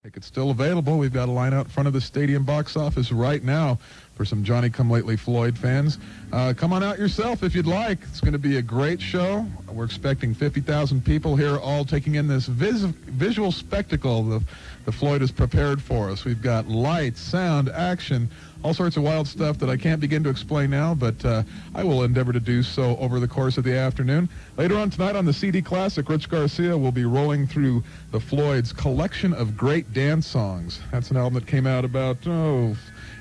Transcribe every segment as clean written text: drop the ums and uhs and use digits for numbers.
Tickets still available. We've got a line out front of the stadium box office right now for some Johnny-come-lately Floyd fans. Come on out yourself if you'd like. It's going to be a great show. We're expecting 50,000 people here, all taking in this visual spectacle the Floyd has prepared for us. We've got lights, sound, action, all sorts of wild stuff that I can't begin to explain now, but I will endeavor to do so over the course of the afternoon. Later on tonight on the CD Classic, Rich Garcia will be rolling through the Floyd's collection of great dance songs. That's an album that came out about,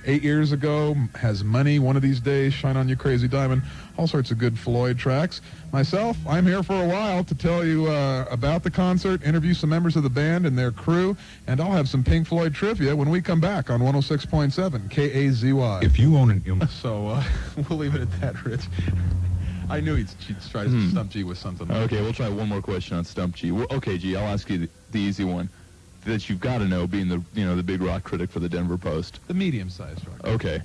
8 years ago. Has Money, One of These Days, Shine On You Crazy Diamond, all sorts of good Floyd tracks. Myself, I'm here for a while to tell you about the concert, interview some members of the band and their crew, and I'll have some Pink Floyd trivia when we come back on 106.7 KAZY. If you own an So we'll leave it at that, Rich. I knew he'd try to stump G with something. Okay, we'll try one more question on Stump G. Well, okay, G, I'll ask you the easy one that you've got to know, being the big rock critic for the Denver Post. The medium-sized rock. Okay.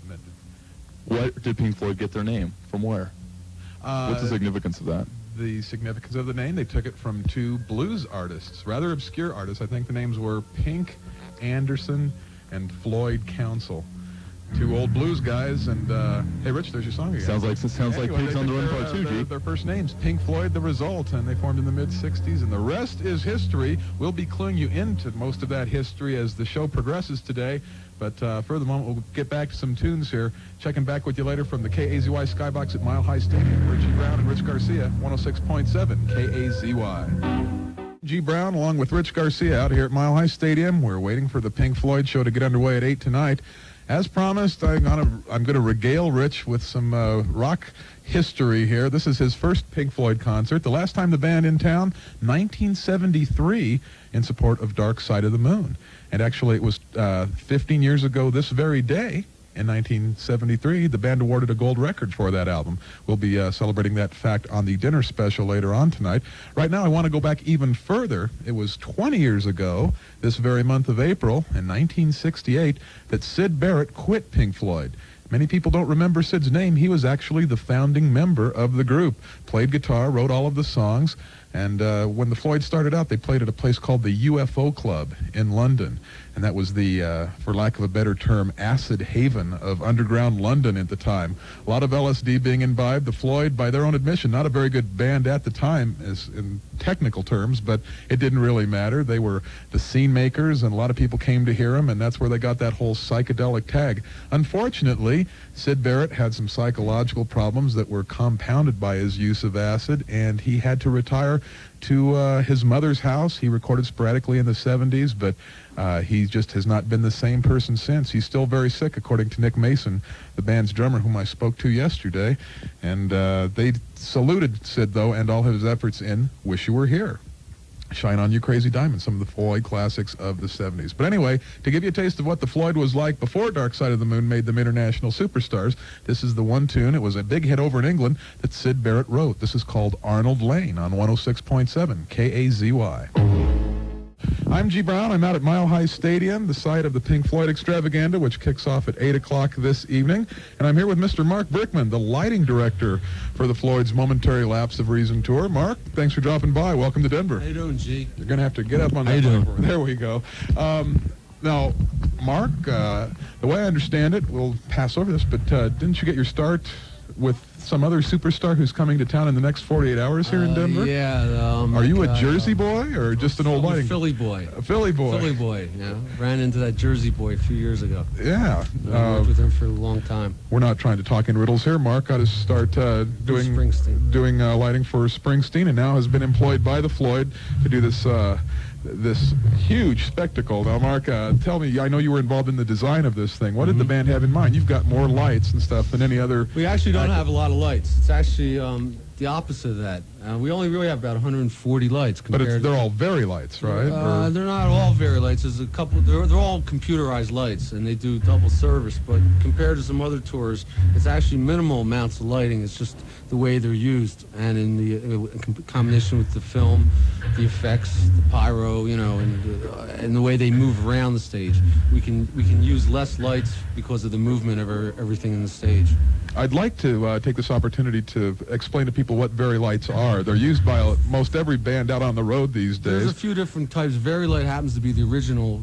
What did Pink Floyd get their name? From where? What's the significance of that? The significance of the name, they took it from two blues artists, rather obscure artists. I think the names were Pink Anderson and Floyd Council. Two old blues guys, and hey, Rich, there's your song again. Sounds like Pigs on the Run Part 2, G. Their first names, Pink Floyd, The Result, and they formed in the mid-'60s, and the rest is history. We'll be cluing you into most of that history as the show progresses today, but for the moment, we'll get back to some tunes here. Checking back with you later from the KAZY Skybox at Mile High Stadium. Richie Brown and Rich Garcia, 106.7 KAZY. G. Brown, along with Rich Garcia, out here at Mile High Stadium. We're waiting for the Pink Floyd show to get underway at 8 tonight. As promised, I'm going to regale Rich with some rock history here. This is his first Pink Floyd concert. The last time the band in town, 1973, in support of Dark Side of the Moon. And actually, it was 15 years ago this very day, in 1973, the band awarded a gold record for that album. We'll be celebrating that fact on the dinner special later on tonight. Right now, I want to go back even further. It was 20 years ago, this very month of April, in 1968, that Syd Barrett quit Pink Floyd. Many people don't remember Syd's name. He was actually the founding member of the group. Played guitar, wrote all of the songs, and when the Floyd started out, they played at a place called the UFO Club in London. And that was the, for lack of a better term, acid haven of underground London at the time. A lot of LSD being imbibed. The Floyd, by their own admission, not a very good band at the time as in technical terms, but it didn't really matter. They were the scene makers, and a lot of people came to hear them, and that's where they got that whole psychedelic tag. Unfortunately, Syd Barrett had some psychological problems that were compounded by his use of acid, and he had to retire to his mother's house. He recorded sporadically in the 70s, but he just has not been the same person since. He's still very sick, according to Nick Mason, the band's drummer, whom I spoke to yesterday. And they saluted Syd, though, and all his efforts in Wish You Were Here. Shine On You Crazy Diamond, some of the Floyd classics of the 70s. But anyway, to give you a taste of what the Floyd was like before Dark Side of the Moon made them international superstars, this is the one tune. It was a big hit over in England that Syd Barrett wrote. This is called Arnold Lane on 106.7 KAZY. I'm G. Brown. I'm out at Mile High Stadium, the site of the Pink Floyd extravaganza, which kicks off at 8 o'clock this evening. And I'm here with Mr. Marc Brickman, the lighting director for the Floyd's Momentary Lapse of Reason tour. Mark, thanks for dropping by. Welcome to Denver. How you doing, G? You're going to have to get up on that mic. There we go. Now, Mark, the way I understand it, we'll pass over this, but didn't you get your start with some other superstar who's coming to town in the next 48 hours here in Denver? Yeah. Are you a Jersey boy or just an old lighting? Philly boy. A Philly boy. Philly boy, yeah. Ran into that Jersey boy a few years ago. Yeah. I worked with him for a long time. We're not trying to talk in riddles here. Mark got to start doing lighting for Springsteen, and now has been employed by the Floyd to do this huge spectacle. Now, Mark, tell me, I know you were involved in the design of this thing. What did the band have in mind? You've got more lights and stuff than any other... We actually don't have a lot of lights. It's actually the opposite of that. We only really have about 140 lights. But they're all very lights, right? They're not all very lights. There's a couple. They're all computerized lights, and they do double service. But compared to some other tours, it's actually minimal amounts of lighting. It's just the way they're used, and in the combination with the film, the effects, the pyro, and the way they move around the stage, we can use less lights because of the movement of everything in the stage. I'd like to take this opportunity to explain to people what Very Lights are. They're used by most every band out on the road these days. There's a few different types. Very Light happens to be the original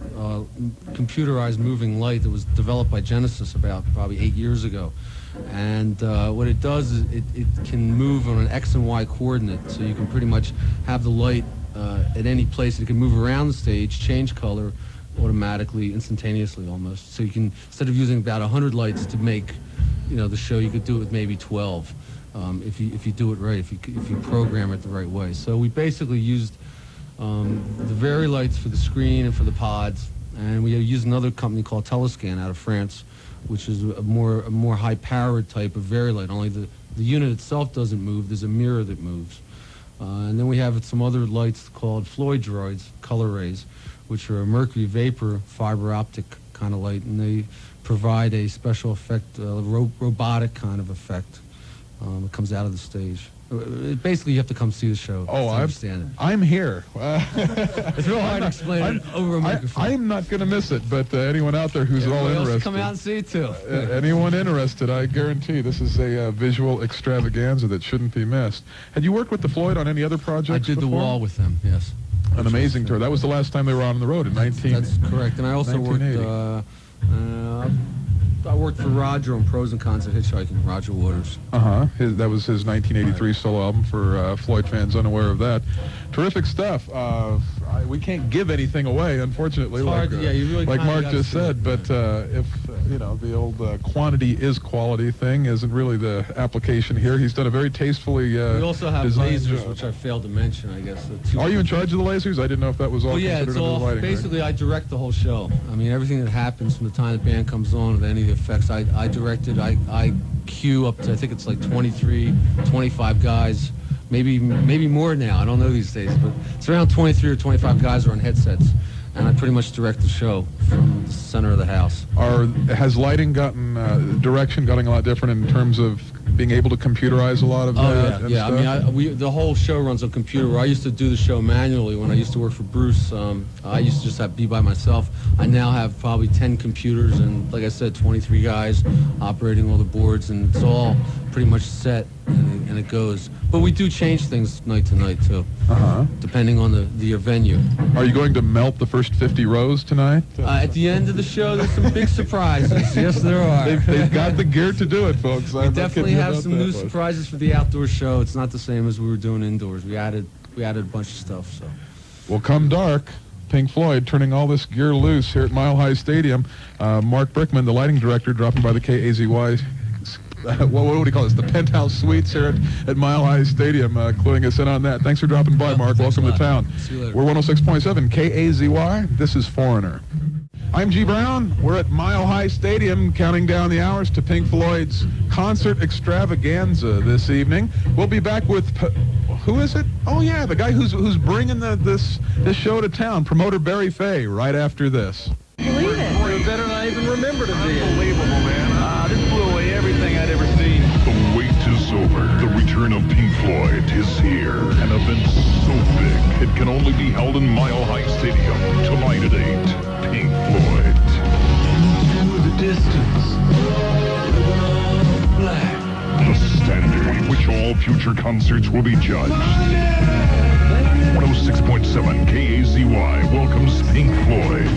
computerized moving light that was developed by Genesis about probably 8 years ago. And what it does is it can move on an X and Y coordinate, so you can pretty much have the light at any place. It can move around the stage, change color automatically, instantaneously almost. So you can, instead of using about 100 lights to make the show, you could do it with maybe 12 if you do it right, if you program it the right way. So we basically used the Very Lights for the screen and for the pods, and we used another company called Telescan out of France, which is a more high-powered type of Very Light. Only the unit itself doesn't move. There's a mirror that moves. And then we have some other lights called Floyd droids, color rays, which are a mercury vapor fiber optic kind of light, and they provide a special effect, robotic kind of effect. It comes out of the stage. Basically, you have to come see the show to understand it. I'm here. It's real hard to explain it over a microphone. I'm not going to miss it, but anyone out there who's all interested, come out and see it too. Anyone interested, I guarantee this is a visual extravaganza that shouldn't be missed. Had you worked with the Floyd on any other projects? I did before? The Wall with them, yes. An amazing tour. That was the last time they were on the road in 1980. That's correct. And I also worked. I worked for Roger on Pros and Cons of Hitchhiking. Roger Waters. That was his 1983 solo album for Floyd fans unaware of that. Terrific stuff. We can't give anything away, unfortunately. It's hard, you really like Mark just said. But if the old quantity is quality thing isn't really the application here. He's done a very tastefully. We also have lasers, which I failed to mention, I guess. Are you in charge of the lasers? I didn't know if that was all. Well, yeah, it's all. Lighting, basically, right? I direct the whole show. I mean, everything that happens from the time the band comes on with any of the effects, I directed. I cue up to, I think it's like 23, 25 guys. Maybe more now. I don't know these days, but it's around 23 or 25 guys are on headsets, and I pretty much direct the show from the center of the house. Has lighting direction gotten a lot different in terms of being able to computerize a lot of that? Yeah. I mean, the whole show runs on computer. I used to do the show manually when I used to work for Bruce. I used to just be by myself. I now have probably 10 computers and, like I said, 23 guys operating all the boards, and it's all pretty much set, and it goes. But we do change things night to night too, depending on the venue. Are you going to melt the first 50 rows tonight? At the end of the show, there's some big surprises. Yes, there are. They've got the gear to do it, folks. We definitely have some new surprises for the outdoor show. It's not the same as we were doing indoors. We added a bunch of stuff. So, well, come dark, Pink Floyd turning all this gear loose here at Mile High Stadium. Marc Brickman, the lighting director, dropping by the KAZY. What do you call this? The penthouse suites here at Mile High Stadium, cluing us in on that. Thanks for dropping by, Mark. Welcome to town. See you later. We're 106.7 KAZY. This is Foreigner. I'm G. Brown. We're at Mile High Stadium, counting down the hours to Pink Floyd's concert extravaganza this evening. We'll be back with who is it? Oh yeah, the guy who's bringing this show to town, promoter Barry Fay. Right after this. Believe it. Boy, better than I even remember to be. Unbelievable, man. This blew away everything I'd ever seen. The wait is over. The return of Pink Floyd is here. An event so big, it can only be held in Mile High Stadium. Tonight at 8, Pink Floyd. Into the distance. Black. The standard in which all future concerts will be judged. 106.7 KAZY welcomes Pink Floyd.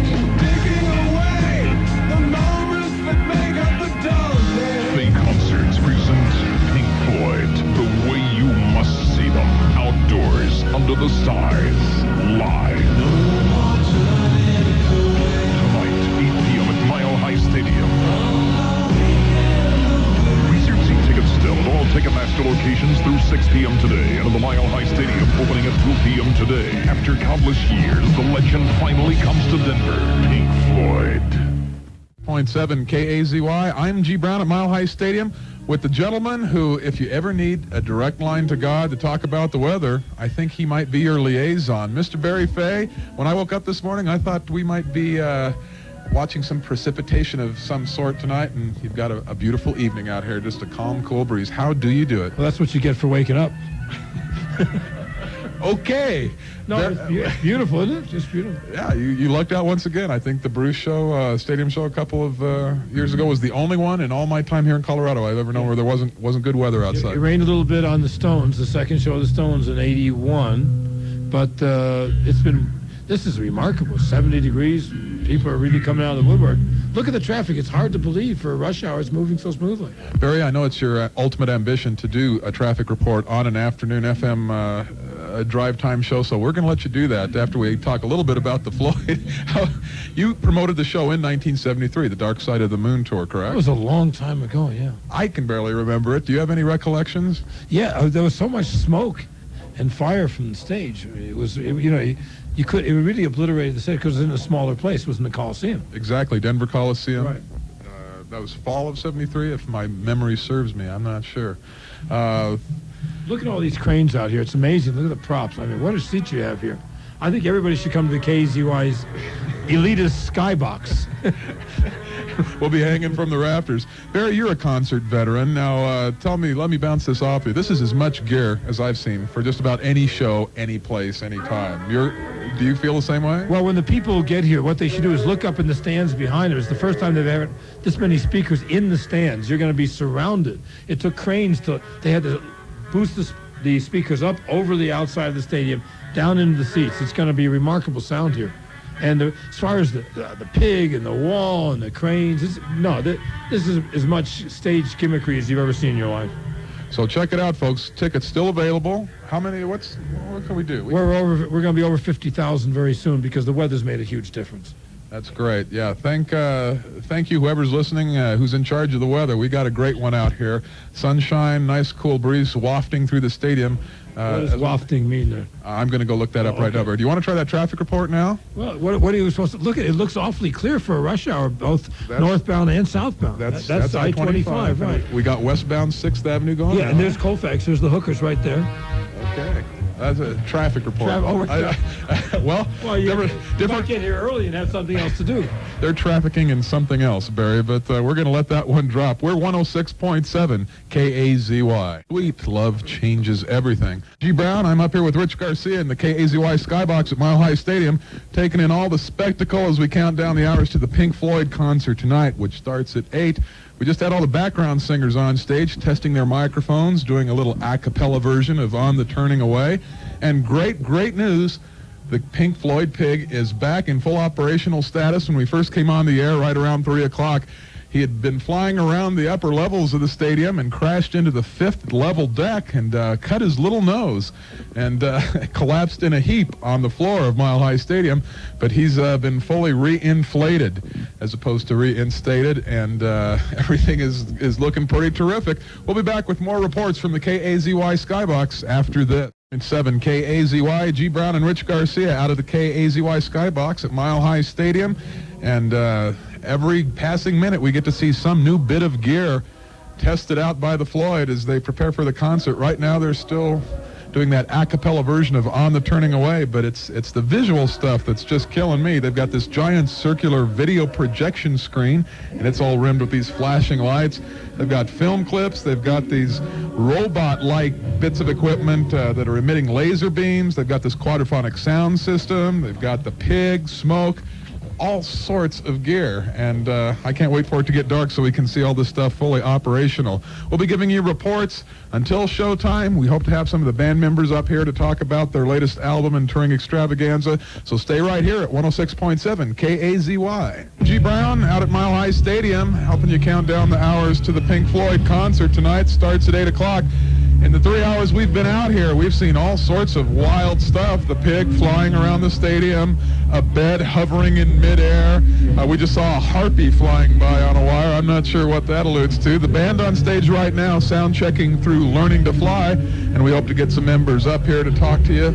Fay Concerts present Pink Floyd, the way you must see them, outdoors, under the stars, live. Tonight, 8 p.m. at Mile High Stadium. Reserve seat tickets still at all Ticketmaster locations through 6 p.m. today, and at the Mile High Stadium opening at 2 p.m. today. After countless years, the legend finally comes to Denver. Pink Floyd. 106.7 KAZY. I'm G. Brown at Mile High Stadium with the gentleman who, if you ever need a direct line to God to talk about the weather, I think he might be your liaison. Mr. Barry Fay, when I woke up this morning, I thought we might be watching some precipitation of some sort tonight, and you've got a beautiful evening out here, just a calm, cool breeze. How do you do it? Well, that's what you get for waking up. Okay. No, it's beautiful, isn't it? Just beautiful. Yeah, you lucked out once again. I think the Bruce show, stadium show a couple of years ago was the only one in all my time here in Colorado I've ever known where there wasn't good weather outside. It rained a little bit on the Stones, the second show of the Stones in '81, but this is remarkable. 70 degrees. People are really coming out of the woodwork. Look at the traffic. It's hard to believe for a rush hour it's moving so smoothly. Barry, I know it's your ultimate ambition to do a traffic report on an afternoon FM drive time show, so we're going to let you do that after we talk a little bit about the Floyd. You promoted the show in 1973, the Dark Side of the Moon tour, correct? That was a long time ago, yeah. I can barely remember it. Do you have any recollections? Yeah, there was so much smoke and fire from the stage. It really obliterated the stage because it was in a smaller place. It was in the Coliseum. Exactly, Denver Coliseum. Right. That was fall of '73, if my memory serves me. I'm not sure. Look at all these cranes out here. It's amazing. Look at the props. I mean, what a seat you have here. I think everybody should come to the KZY's elitist skybox. We'll be hanging from the rafters. Barry, you're a concert veteran. Now, let me bounce this off you. This is as much gear as I've seen for just about any show, any place, any time. Do you feel the same way? Well, when the people get here, what they should do is look up in the stands behind them. It's the first time they've ever this many speakers in the stands. You're going to be surrounded. It took cranes they had to boost the speakers up over the outside of the stadium, down into the seats. It's going to be a remarkable sound here. And as far as the pig and the wall and the cranes, this is as much stage gimmickry as you've ever seen in your life. So check it out, folks. Tickets still available. How many? What can we do? We're going to be over 50,000 very soon because the weather's made a huge difference. That's great. Yeah, thank you, whoever's listening, who's in charge of the weather. We got a great one out here. Sunshine, nice cool breeze wafting through the stadium. What does wafting mean there? I'm going to go look that up right now. Do you want to try that traffic report now? Well, what are you supposed to look at? It looks awfully clear for a rush hour, both northbound and southbound. That's I-25, right? We got westbound 6th Avenue going. Yeah, and there's Colfax. There's the hookers right there. Okay. That's a traffic report. You might get here early and have something else to do. They're trafficking in something else, Barry, but we're going to let that one drop. We're 106.7 KAZY. Sweet love changes everything. G. Brown, I'm up here with Rich Garcia in the KAZY Skybox at Mile High Stadium, taking in all the spectacle as we count down the hours to the Pink Floyd concert tonight, which starts at 8. We just had all the background singers on stage testing their microphones, doing a little a cappella version of On the Turning Away. And great news, the Pink Floyd Pig is back in full operational status. When we first came on the air right around 3 o'clock, he had been flying around the upper levels of the stadium and crashed into the 5th level deck and cut his little nose and collapsed in a heap on the floor of Mile High Stadium. But he's been fully reinflated as opposed to reinstated, and everything is looking pretty terrific. We'll be back with more reports from the KAZY Skybox after this. 7 KAZY, G. Brown and Rich Garcia out of the KAZY Skybox at Mile High Stadium. And every passing minute we get to see some new bit of gear tested out by the Floyd as they prepare for the concert. Right now they're still doing that a cappella version of On the Turning Away, but it's the visual stuff that's just killing me. They've got this giant circular video projection screen, and it's all rimmed with these flashing lights. They've got film clips. They've got these robot-like bits of equipment that are emitting laser beams. They've got this quadraphonic sound system. They've got the pig, smoke, all sorts of gear, and I can't wait for it to get dark so we can see all this stuff fully operational. We'll be giving you reports until showtime. We hope to have some of the band members up here to talk about their latest album and touring extravaganza, so stay right here at 106.7 KAZY. G. Brown out at Mile High Stadium helping you count down the hours to the Pink Floyd concert tonight. Starts at 8 o'clock. In the 3 hours we've been out here, we've seen all sorts of wild stuff. The pig flying around the stadium, a bed hovering in midair. We just saw a harpy flying by on a wire. I'm not sure what that alludes to. The band on stage right now, sound checking through Learning to Fly, and we hope to get some members up here to talk to you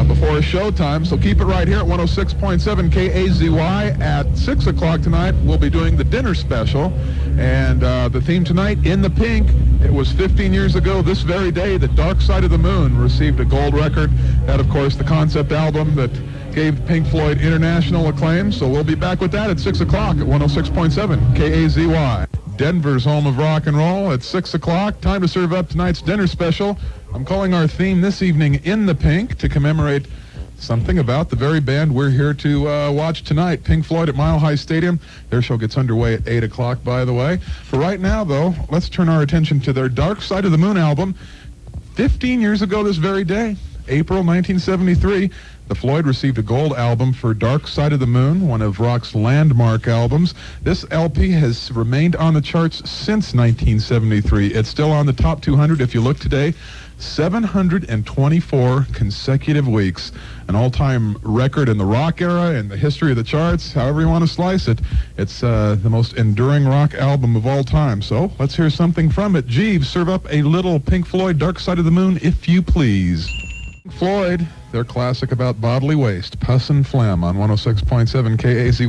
before showtime. So keep it right here at 106.7 KAZY. At 6 o'clock tonight, we'll be doing the dinner special. And the theme tonight, In the Pink. It was 15 years ago this very day that Dark Side of the Moon received a gold record. That, of course, the concept album that gave Pink Floyd international acclaim. So we'll be back with that at 6 o'clock at 106.7 KAZY. Denver's home of rock and roll. It's 6 o'clock. Time to serve up tonight's dinner special. I'm calling our theme this evening In the Pink to commemorate something about the very band we're here to watch tonight, Pink Floyd at Mile High Stadium. Their show gets underway at 8 o'clock, by the way. For right now, though, let's turn our attention to their Dark Side of the Moon album. 15 years ago this very day, April 1973, the Floyd received a gold album for Dark Side of the Moon, one of rock's landmark albums. This LP has remained on the charts since 1973. It's still on the top 200 if you look today. 724 consecutive weeks, an all-time record in the rock era and the history of the charts, however you want to slice it. It's the most enduring rock album of all time. So let's hear something from it. Jeeves, serve up a little Pink Floyd Dark Side of the Moon, if you please. Pink Floyd, their classic about bodily waste, Pus and Phlegm on 106.7 KAZY.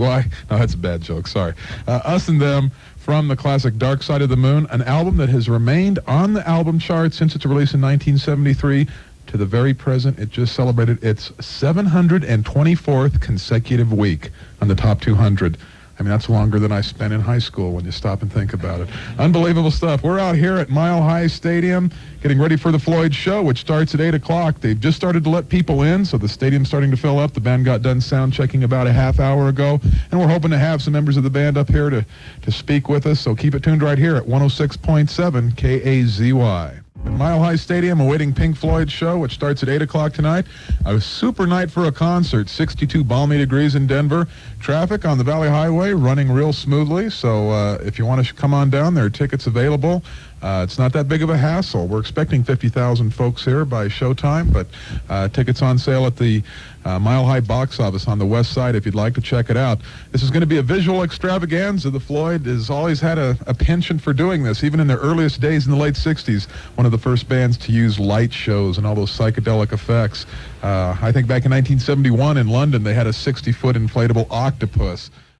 No, that's a bad joke, sorry. Us and Them from the classic Dark Side of the Moon, an album that has remained on the album chart since its release in 1973 to the very present. It just celebrated its 724th consecutive week on the top 200. I mean, that's longer than I spent in high school when you stop and think about it. Unbelievable stuff. We're out here at Mile High Stadium getting ready for the Floyd show, which starts at 8 o'clock. They've just started to let people in, so the stadium's starting to fill up. The band got done sound checking about a half hour ago, and we're hoping to have some members of the band up here to speak with us, so keep it tuned right here at 106.7 KAZY. At Mile High Stadium, awaiting Pink Floyd's show, which starts at 8 o'clock tonight. A super night for a concert. 62 balmy degrees in Denver. Traffic on the Valley Highway running real smoothly, so if you want to come on down, there are tickets available. It's not that big of a hassle. We're expecting 50,000 folks here by showtime, but tickets on sale at the Mile High box office on the west side if you'd like to check it out. This is going to be a visual extravaganza. The Floyd has always had a penchant for doing this, even in their earliest days in the late 60s, one of the first bands to use light shows and all those psychedelic effects. I think back in 1971 in London, they had a 60-foot inflatable octopus.